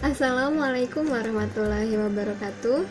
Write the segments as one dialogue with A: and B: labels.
A: Assalamualaikum warahmatullahi wabarakatuh.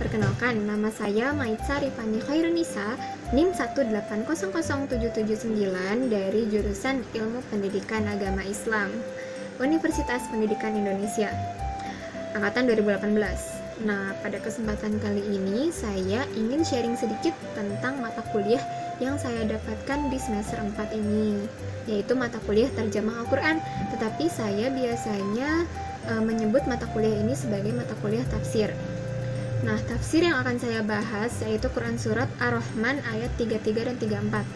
A: Perkenalkan, nama saya Maitza Rifani Khairunisa, NIM 1800779 dari jurusan Ilmu Pendidikan Agama Islam, Universitas Pendidikan Indonesia, angkatan 2018. Nah, pada kesempatan kali ini saya ingin sharing sedikit tentang mata kuliah yang saya dapatkan di semester 4 ini, yaitu mata kuliah terjemah Al-Quran. Tetapi saya biasanya menyebut mata kuliah ini sebagai mata kuliah tafsir. Nah, tafsir yang akan saya bahas yaitu Quran Surat Ar-Rahman ayat 33 dan 34.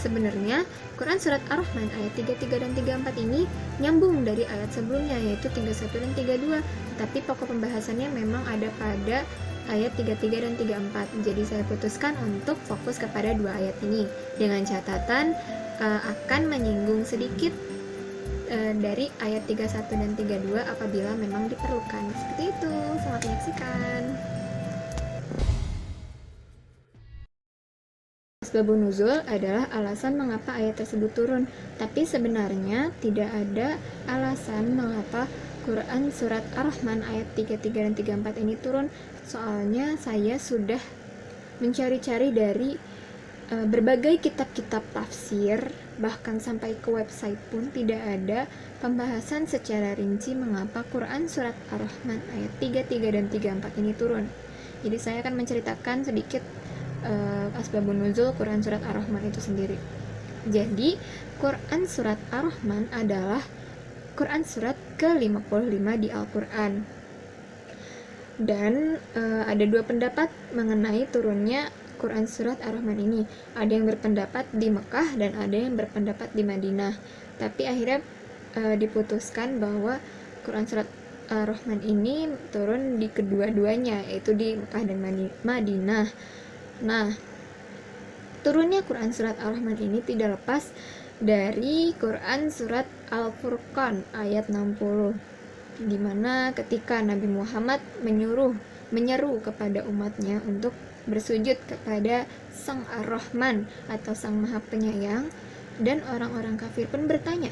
A: Sebenarnya, Quran Surat Ar-Rahman ayat 33 dan 34 ini nyambung dari ayat sebelumnya yaitu 31 dan 32. Tapi pokok pembahasannya memang ada pada ayat 33 dan 34. Jadi saya putuskan untuk fokus kepada dua ayat ini dengan catatan akan menyinggung sedikit dari ayat 31 dan 32 apabila memang diperlukan. Seperti itu. Selamat menyaksikan. Asbabun nuzul adalah alasan mengapa ayat tersebut turun, tapi sebenarnya tidak ada alasan mengapa Quran Surat Ar-Rahman ayat 33 dan 34 ini turun. Soalnya saya sudah mencari-cari dari berbagai kitab-kitab tafsir, bahkan sampai ke website pun tidak ada pembahasan secara rinci mengapa Quran Surat Ar-Rahman ayat 33 dan 34 ini turun. Jadi saya akan menceritakan sedikit asbabun nuzul Quran Surat Ar-Rahman itu sendiri. Jadi Quran Surat Ar-Rahman adalah Quran Surat ke-55 di Al-Quran. Dan ada dua pendapat mengenai turunnya Quran Surat Ar-Rahman ini. Ada yang berpendapat di Mekah dan ada yang berpendapat di Madinah. Tapi akhirnya diputuskan bahwa Quran Surat Ar-Rahman ini turun di kedua-duanya, yaitu di Mekah dan Madinah. Nah, turunnya Quran Surat Ar-Rahman ini tidak lepas dari Quran Surat Al-Furqan ayat 60, di mana ketika Nabi Muhammad menyeru kepada umatnya untuk bersujud kepada Sang Ar-Rahman atau Sang Maha Penyayang, dan orang-orang kafir pun bertanya,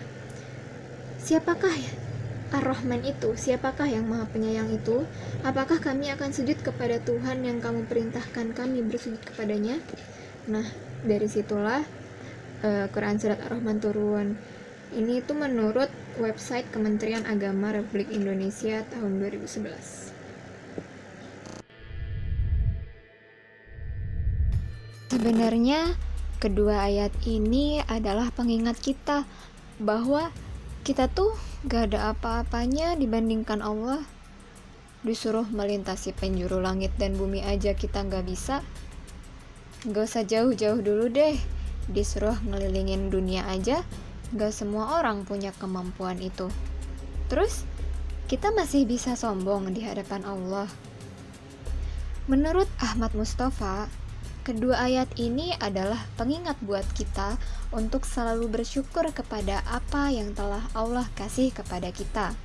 A: siapakah Ar-Rahman itu? Siapakah yang Maha Penyayang itu? Apakah kami akan sujud kepada Tuhan yang kamu perintahkan kami bersujud kepadanya? Nah, dari situlah Quran Surat Ar-Rahman turun. Ini itu menurut website Kementerian Agama Republik Indonesia tahun 2011. Sebenarnya kedua ayat ini adalah pengingat kita bahwa kita tuh gak ada apa-apanya dibandingkan Allah. Disuruh melintasi penjuru langit dan bumi aja kita gak bisa. Gak usah jauh-jauh dulu deh, disuruh ngelilingin dunia aja gak semua orang punya kemampuan itu. Terus kita masih bisa sombong di hadapan Allah. Menurut Ahmad Mustafa, kedua ayat ini adalah pengingat buat kita untuk selalu bersyukur kepada apa yang telah Allah kasih kepada kita,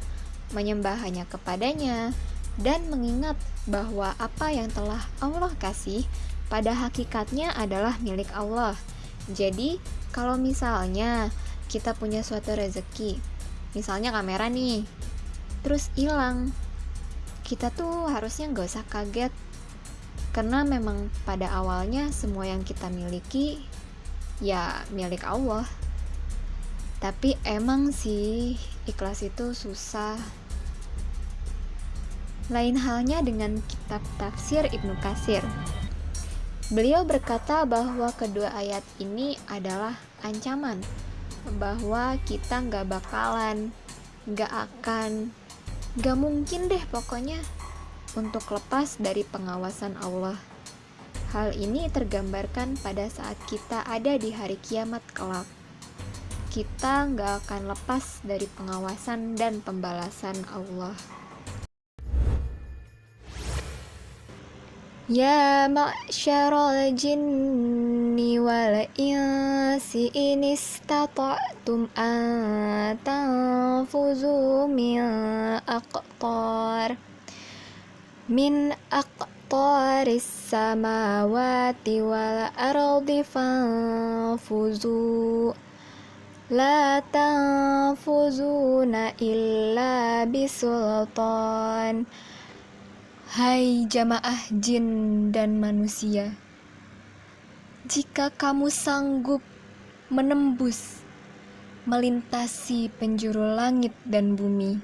A: menyembah hanya kepadanya, dan mengingat bahwa apa yang telah Allah kasih pada hakikatnya adalah milik Allah. Jadi, kalau misalnya kita punya suatu rezeki, misalnya kamera nih, terus hilang, kita tuh harusnya gak usah kaget, karena memang pada awalnya semua yang kita miliki ya milik Allah. Tapi emang sih ikhlas itu susah. Lain halnya dengan kitab tafsir Ibnu Katsir. Beliau berkata bahwa kedua ayat ini adalah ancaman bahwa kita gak bakalan, gak akan, gak mungkin deh pokoknya untuk lepas dari pengawasan Allah. Hal ini tergambarkan pada saat kita ada di hari kiamat kelak. Kita gak akan lepas dari pengawasan dan pembalasan Allah. Ya ma'syaral jinni wal insi in istata'tum an tanfuzu min aqtaris samawati wal ardi fanfuzu La tanfuzuna illa bisultan. Hai jamaah jin dan manusia, jika kamu sanggup menembus, melintasi penjuru langit dan bumi,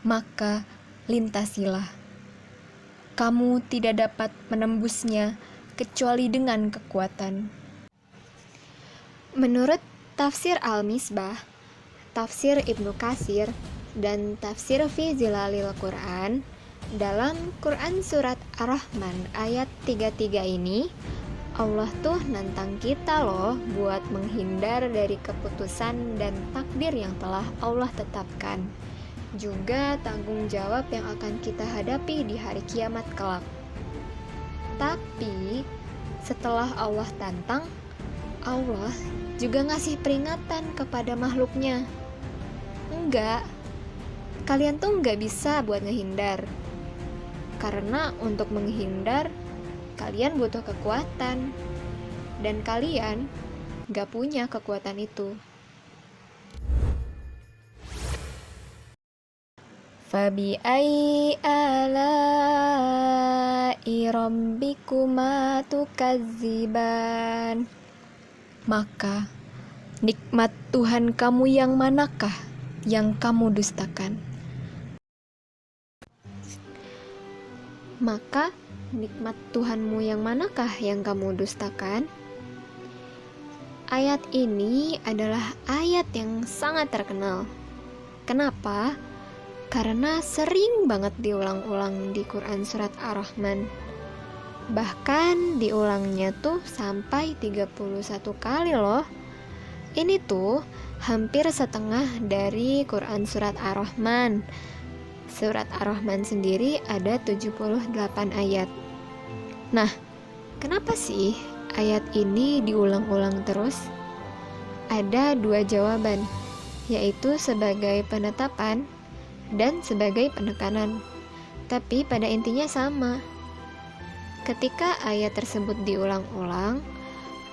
A: maka lintasilah. Kamu tidak dapat menembusnya kecuali dengan kekuatan. Menurut tafsir Al-Misbah, tafsir Ibnu Katsir, dan tafsir fi Zilalil Quran, dalam Quran surat Ar-Rahman ayat 33 ini, Allah tuh nantang kita loh buat menghindar dari keputusan dan takdir yang telah Allah tetapkan. Juga tanggung jawab yang akan kita hadapi di hari kiamat kelak. Tapi setelah Allah tantang, Allah juga ngasih peringatan kepada makhluknya. Enggak, kalian tuh enggak bisa buat ngehindar. Karena untuk menghindar, kalian butuh kekuatan. Dan kalian enggak punya kekuatan itu. Fabi'ayyi ala'i rabbikuma tukadziban. Maka nikmat Tuhan kamu yang manakah yang kamu dustakan? Maka nikmat Tuhanmu yang manakah yang kamu dustakan? Ayat ini adalah ayat yang sangat terkenal. Kenapa? Karena sering banget diulang-ulang di Quran surat Ar-Rahman. Bahkan diulangnya tuh sampai 31 kali loh. Ini tuh hampir setengah dari Quran surat Ar-Rahman. Surat Ar-Rahman sendiri ada 78 ayat. Nah, kenapa sih ayat ini diulang-ulang terus? Ada dua jawaban, yaitu sebagai penetapan dan sebagai penekanan, tapi pada intinya sama. Ketika ayat tersebut diulang-ulang,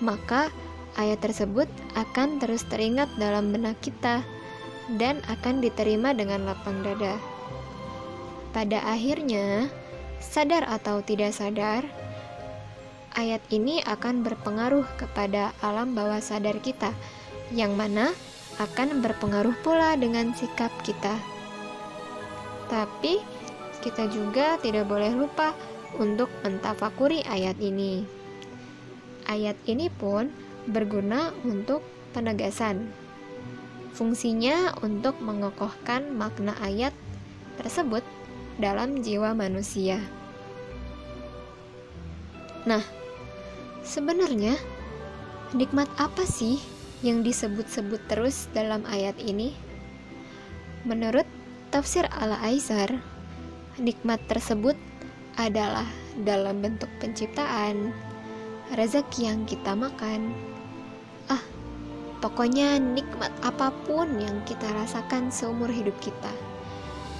A: maka ayat tersebut akan terus teringat dalam benak kita dan akan diterima dengan lapang dada. Pada akhirnya, sadar atau tidak sadar, ayat ini akan berpengaruh kepada alam bawah sadar kita, yang mana akan berpengaruh pula dengan sikap kita. Tapi kita juga tidak boleh lupa untuk mentafakuri ayat ini. Ayat ini pun berguna untuk penegasan. Fungsinya untuk mengokohkan makna ayat tersebut dalam jiwa manusia. Nah, sebenarnya nikmat apa sih yang disebut-sebut terus dalam ayat ini? Menurut tafsir Al-Aisar, nikmat tersebut adalah dalam bentuk penciptaan, rezeki yang kita makan. Pokoknya nikmat apapun yang kita rasakan seumur hidup kita.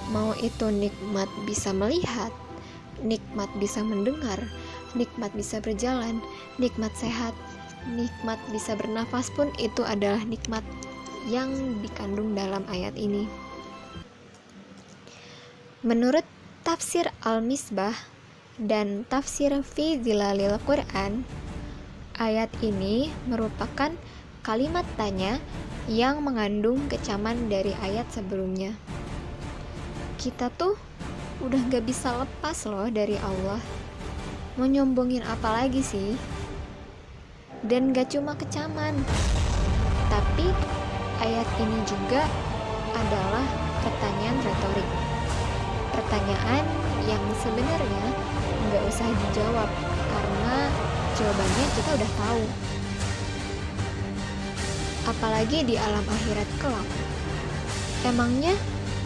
A: Mau itu nikmat bisa melihat, nikmat bisa mendengar, nikmat bisa berjalan, nikmat sehat, nikmat bisa bernafas pun itu adalah nikmat yang dikandung dalam ayat ini. Menurut tafsir Al-Misbah dan tafsir fi Zilalil Quran, ayat ini merupakan kalimat tanya yang mengandung kecaman dari ayat sebelumnya. Kita tuh udah gak bisa lepas loh dari Allah. Mau nyombongin apa lagi sih? Dan gak cuma kecaman, tapi ayat ini juga adalah pertanyaan retorik. Pertanyaan yang sebenarnya nggak usah dijawab karena jawabannya kita udah tahu. Apalagi di alam akhirat kelak. Emangnya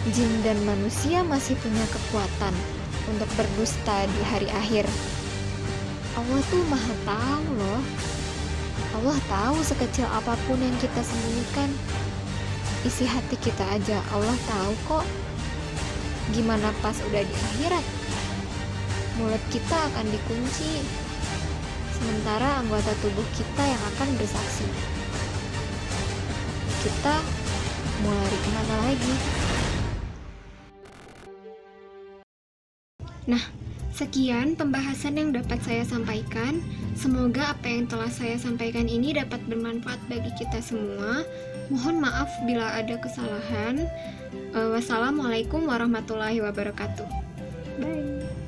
A: jin dan manusia masih punya kekuatan untuk berdusta di hari akhir? Allah tuh maha tahu loh. Allah tahu sekecil apapun yang kita sembunyikan. Isi hati kita aja Allah tahu kok. Gimana pas udah di akhirat? Mulut kita akan dikunci, sementara anggota tubuh kita yang akan bersaksi. kita mau lari kemana lagi. Nah, sekian pembahasan yang dapat saya sampaikan. Semoga apa yang telah saya sampaikan ini dapat bermanfaat bagi kita semua. Mohon maaf bila ada kesalahan. Wassalamualaikum warahmatullahi wabarakatuh. Bye.